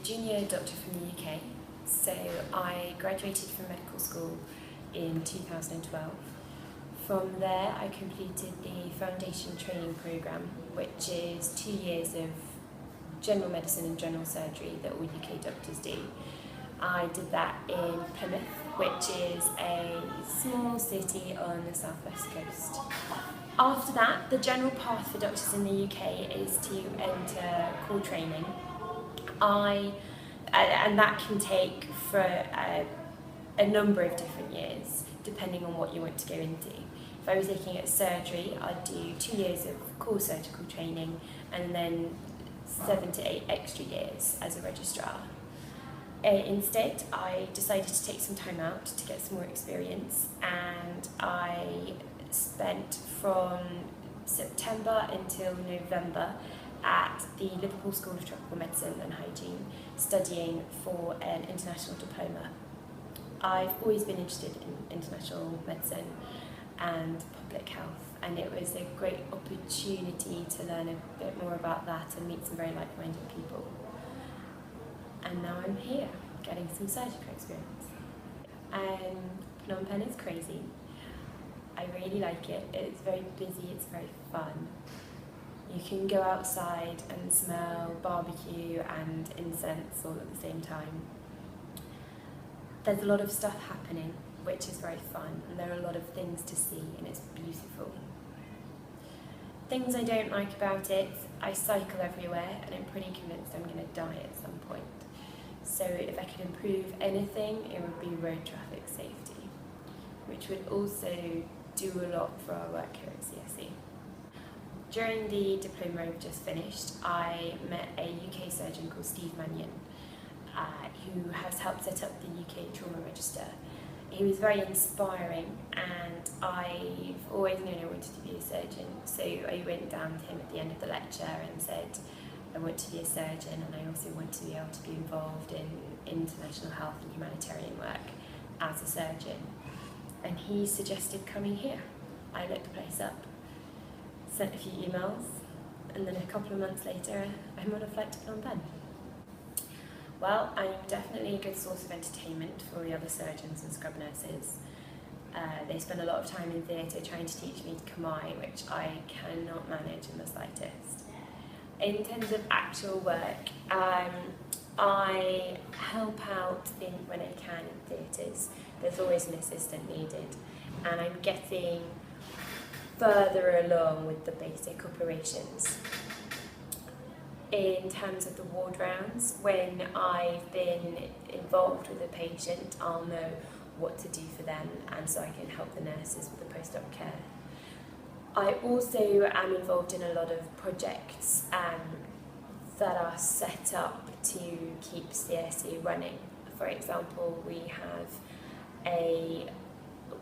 junior doctor from the UK, so I graduated from medical school in 2012. From there I completed the foundation training programme, which is 2 years of general medicine and general surgery that all UK doctors do. I did that in Plymouth, which is a small city on the southwest coast. After that, the general path for doctors in the UK is to enter core training. And that can take for a number of different years, depending on what you want to go into. If I was looking at surgery, I'd do 2 years of core surgical training and then 7 to 8 extra years as a registrar. Instead, I decided to take some time out to get some more experience, and I spent from September until November at the Liverpool School of Tropical Medicine and Hygiene, studying for an international diploma. I've always been interested in international medicine and public health, and it was a great opportunity to learn a bit more about that and meet some very like-minded people. And now I'm here, getting some surgical experience. Phnom Penh is crazy. I really like it. It's very busy, it's very fun. You can go outside and smell barbecue and incense all at the same time. There's a lot of stuff happening, which is very fun, and there are a lot of things to see, and it's beautiful. Things I don't like about it: I cycle everywhere, and I'm pretty convinced I'm going to die at some point. So if I could improve anything, it would be road traffic safety, which would also do a lot for our work here at CSE. During the diploma I've just finished, I met a UK surgeon called Steve Mannion, who has helped set up the UK Trauma Register. He was very inspiring, and I've always known I wanted to be a surgeon, so I went down to him at the end of the lecture and said, I want to be a surgeon, and I also want to be able to be involved in international health and humanitarian work as a surgeon. And he suggested coming here. I looked the place up, sent a few emails, and then a couple of months later I'm on a flight to Phnom Penh. Well, I'm definitely a good source of entertainment for the other surgeons and scrub nurses. They spend a lot of time in theatre trying to teach me Khmer, which I cannot manage in the slightest. In terms of actual work, I help out when I can in theatres. There's always an assistant needed, and I'm getting further along with the basic operations. In terms of the ward rounds, when I've been involved with a patient, I'll know what to do for them, and so I can help the nurses with the post-op care. I also am involved in a lot of projects that are set up to keep CSE running. For example,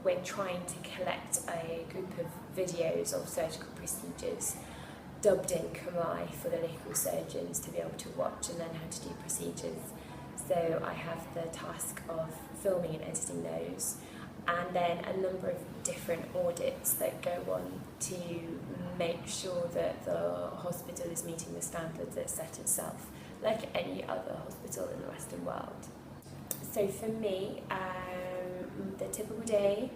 we're trying to collect a group of videos of surgical procedures dubbed in Khmer for the local surgeons to be able to watch and learn how to do procedures. So I have the task of filming and editing those, and then a number of different audits that go on to make sure that the hospital is meeting the standards it set itself, like any other hospital in the Western world. So for me, the typical day,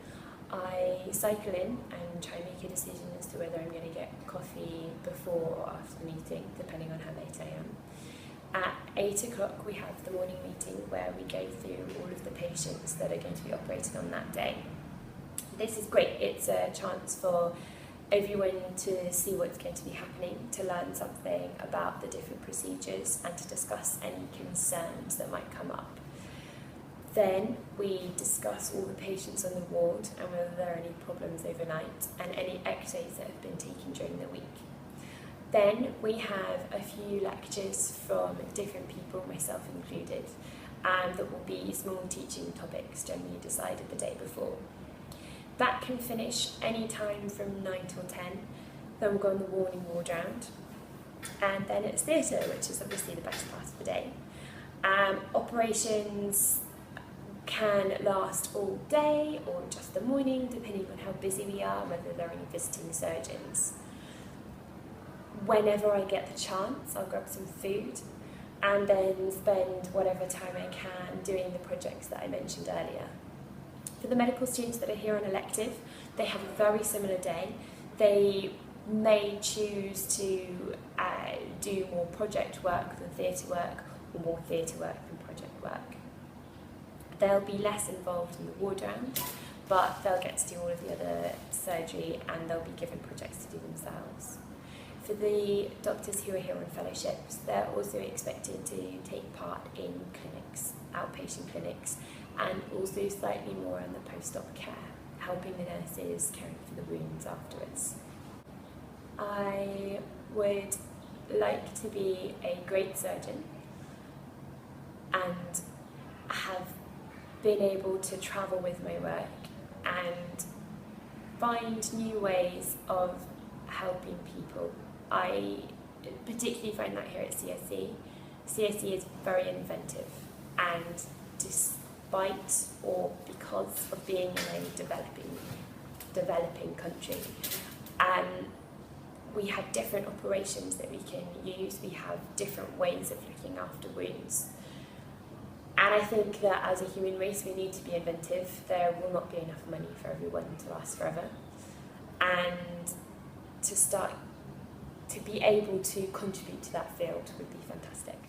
I cycle in and try and make a decision as to whether I'm going to get coffee before or after the meeting, depending on how late I am. At 8 o'clock we have the morning meeting where we go through all of the patients that are going to be operated on that day. This is great. It's a chance for everyone to see what's going to be happening, to learn something about the different procedures, and to discuss any concerns that might come up. Then we discuss all the patients on the ward and whether there are any problems overnight, and any x-rays that have been taken during the week. Then we have a few lectures from different people, myself included, and that will be small teaching topics generally decided the day before. That can finish any time from 9 till 10. Then we'll go on the morning ward round, and then it's theatre, which is obviously the best part of the day. Operations can last all day or just the morning, depending on how busy we are and whether there are any visiting surgeons. Whenever I get the chance, I'll grab some food, and then spend whatever time I can doing the projects that I mentioned earlier. For the medical students that are here on elective, they have a very similar day. They may choose to do more project work than theatre work, or more theatre work than project work. They'll be less involved in the ward round, but they'll get to do all of the other surgery and they'll be given projects to do themselves. For the doctors who are here on fellowships, they're also expected to take part in clinics, outpatient clinics, and also slightly more on the post-op care, helping the nurses caring for the wounds afterwards. I would like to be a great surgeon and have been able to travel with my work and find new ways of helping people. I particularly find that here at CSE. CSE is very inventive, and despite or because of being in a developing country, we have different operations that we can use. We have different ways of looking after wounds. And I think that as a human race we need to be inventive. There will not be enough money for everyone to last forever. And to be able to contribute to that field would be fantastic.